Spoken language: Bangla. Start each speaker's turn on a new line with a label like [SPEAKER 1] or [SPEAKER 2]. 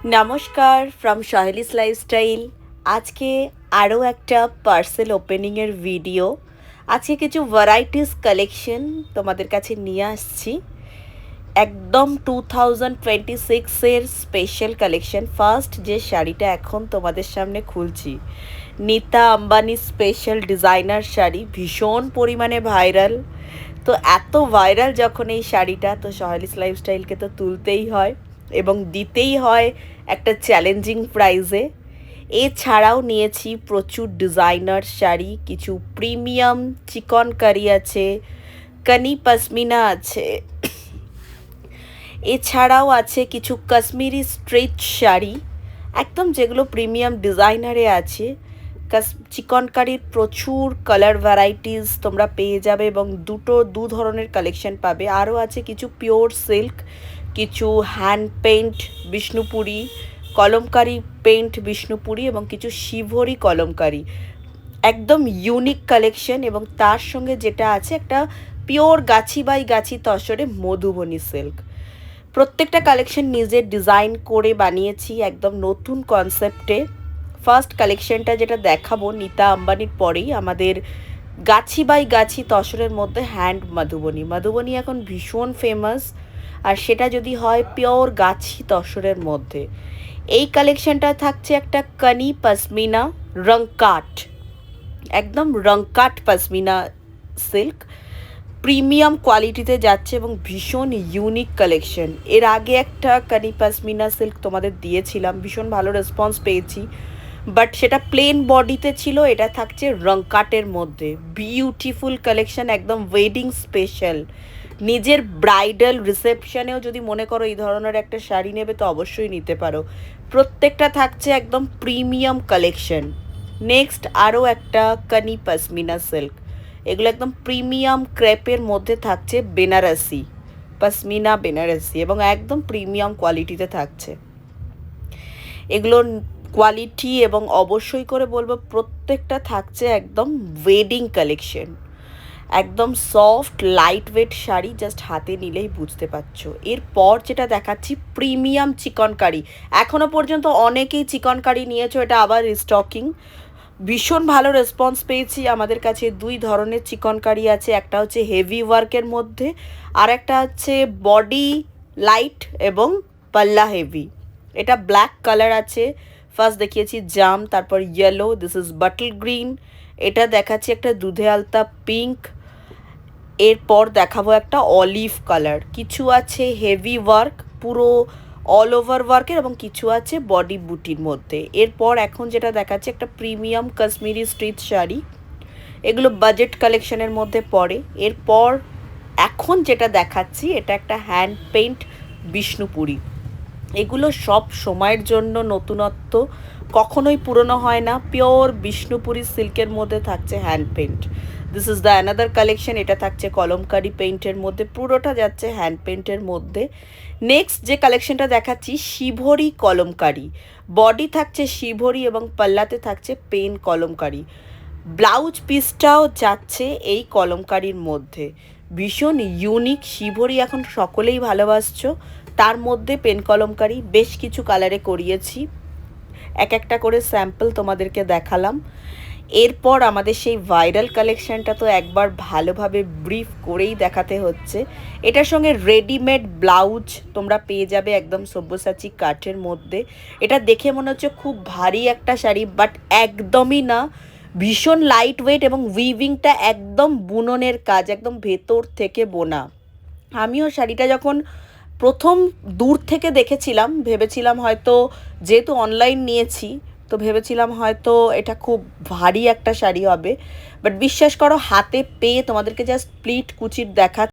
[SPEAKER 1] নমস্কার ফ্রম সহেলিস লাইফস্টাইল। আজকে আরও একটা পার্সেল ওপেনিংয়ের ভিডিও। আজকে কিছু ভ্যারাইটিস কালেকশন তোমাদের কাছে নিয়ে আসছি। একদম 2026-এর স্পেশাল কালেকশন। ফার্স্ট যে শাড়িটা এখন তোমাদের সামনে খুলছি, নীতা আম্বানি স্পেশাল ডিজাইনার শাড়ি, ভীষণ পরিমাণে ভাইরাল। তো এত ভাইরাল যখন এই শাড়িটা, তো সহেলিস লাইফস্টাইলকে তো তুলতেই হয় এবং দিতেই হয় একটা চ্যালেঞ্জিং প্রাইসে। এছাড়াও নিয়েছি প্রচুর ডিজাইনার শাড়ি, কিছু প্রিমিয়াম চিকনকারি আছে, কানি পশমিনা আছে, এছাড়াও আছে কিছু কাশ্মীরি স্ট্রেচ শাড়ি, একদম যেগুলো প্রিমিয়াম ডিজাইনারে আছে। চিকনকারির প্রচুর কালার ভ্যারাইটিস তোমরা পেয়ে যাবে এবং দু ধরনের কালেকশন পাবে। আরও আছে কিছু পিওর সিল্ক, কিছু hand paint Bishnupuri, kalamkari paint Bishnupuri এবং কিছু শিভরি কলমকারি। একদম ইউনিক কালেকশন। এবং তার সঙ্গে যেটা আছে একটা pure Gachhi by Gachhi তসরে Madhubani silk. প্রত্যেকটা কালেকশন নিজের ডিজাইন করে বানিয়েছি একদম নতুন কনসেপ্টে। ফার্স্ট কালেকশনটা যেটা দেখাবো নীতা আম্বানির পরেই আমাদের গাছি বাই গাছি তসরের মধ্যে হ্যান্ড মধুবনী। মধুবনী এখন ভীষণ ফেমাস, আর সেটা যদি হয় পিওর গাছি তসরের মধ্যে। এই কালেকশনটা থাকছে একটা কানি পশমিনা রংকাট, একদম রংকাট পশমিনা সিল্ক, প্রিমিয়াম কোয়ালিটিতে যাচ্ছে এবং ভীষণ ইউনিক কালেকশন। এর আগে একটা কানি পশমিনা সিল্ক তোমাদের দিয়েছিলাম, ভীষণ ভালো রেসপন্স পেয়েছি, বাট সেটা প্লেন বডিতে ছিল। এটা থাকছে রংকাটের মধ্যে, বিউটিফুল কালেকশন, একদম ওয়েডিং স্পেশাল। নিজের ব্রাইডাল রিসেপশনেও যদি মনে করো এই ধরনের একটা শাড়ি নেবে তো অবশ্যই নিতে পারো। প্রত্যেকটা থাকছে একদম প্রিমিয়াম কালেকশন। নেক্সট আরও একটা কানি পশমিনা সিল্ক, এগুলো একদম প্রিমিয়াম ক্রেপের মধ্যে থাকছে, বেনারসি পশমিনা বেনারসি, এবং একদম প্রিমিয়াম কোয়ালিটিতে থাকছে এগুলোর কোয়ালিটি। এবং অবশ্যই করে বলবো প্রত্যেকটা থাকছে একদম ওয়েডিং কালেকশন, একদম soft light weight sari, just হাতে নিলেই বুঝতে পারছো। এরপর যেটা দেখাচ্ছি প্রিমিয়াম চিকনকারি। এখনও পর্যন্ত অনেকেই চিকনকারি নিয়েছো, এটা আবার রিস্টকিং। ভীষণ ভালো রেসপন্স পেয়েছি। আমাদের কাছে দুই ধরনের চিকনকারি আছে, একটা হচ্ছে হেভি ওয়ার্কের মধ্যে, আর একটা হচ্ছে বডি লাইট এবং পাল্লা হেভি। এটা ব্ল্যাক কালার আছে, ফার্স্ট দেখিয়েছি জাম, তারপর yellow, this is bottle green, এটা দেখাচ্ছি একটা দুধে আলতা পিঙ্ক, এরপর দেখাবো একটা অলিভ কালার। কিছু আছে হেভি ওয়ার্ক পুরো অল ওভার ওয়ার্কের, এবং কিছু আছে বডি বুটির মধ্যে। এরপর এখন যেটা দেখাচ্ছে একটা প্রিমিয়াম কাশ্মীরি স্ট্রিচ শাড়ি, এগুলো বাজেট কালেকশনের মধ্যে পড়ে। এরপর এখন যেটা দেখাচ্ছি এটা একটা হ্যান্ড পেইন্ট বিষ্ণুপুরি। এগুলো সব সময়ের জন্য নতুনত্ব, কখনোই পুরনো হয় না। পিওর বিষ্ণুপুরি সিল্কের মধ্যে থাকছে hand paint. This is the another collection, এটা থাকছে কলমকারি পেইন্টের মধ্যে, পুরোটা যাচ্ছে হ্যান্ড পেইন্টের মধ্যে। নেক্সট যে কালেকশনটা দেখাচ্ছি শিভরি কলমকারি, বডি থাকছে শিভরি এবং পাল্লাতে থাকছে পেন কলমকারি। ব্লাউজ পিসটাও যাচ্ছে এই কলমকারির মধ্যে, ভীষণ ইউনিক। শিভরি এখন সকলেই ভালোবাসছো, তার মধ্যে পেন কলমকারি বেশ কিছু কালারে করিয়েছি, এক একটা করে স্যাম্পল তোমাদেরকে দেখালাম। এরপর আমাদের সেই ভাইরাল কালেকশানটা তো একবার ভালোভাবে ব্রিফ করেই দেখাতে হচ্ছে। এটার সঙ্গে রেডিমেড ব্লাউজ তোমরা পেয়ে যাবে একদম সব্যসাচী কাঠের মধ্যে। এটা দেখে মনে হচ্ছে খুব ভারী একটা শাড়ি, বাট একদমই না, ভীষণ লাইট ওয়েট এবং উইভিংটা একদম বুননের কাজ, একদম ভেতর থেকে বোনা। আমিও শাড়িটা যখন প্রথম দূর থেকে দেখেছিলাম ভেবেছিলাম হয়তো, যেহেতু অনলাইন নিয়েছি তো ভেবেছিলাম হয়তো এটা খুব ভারী একটা শাড়ি হবে, বাট বিশ্বাস করো হাতে পেয়ে তোমাদেরকে জাস্ট প্লিট কুচির দেখা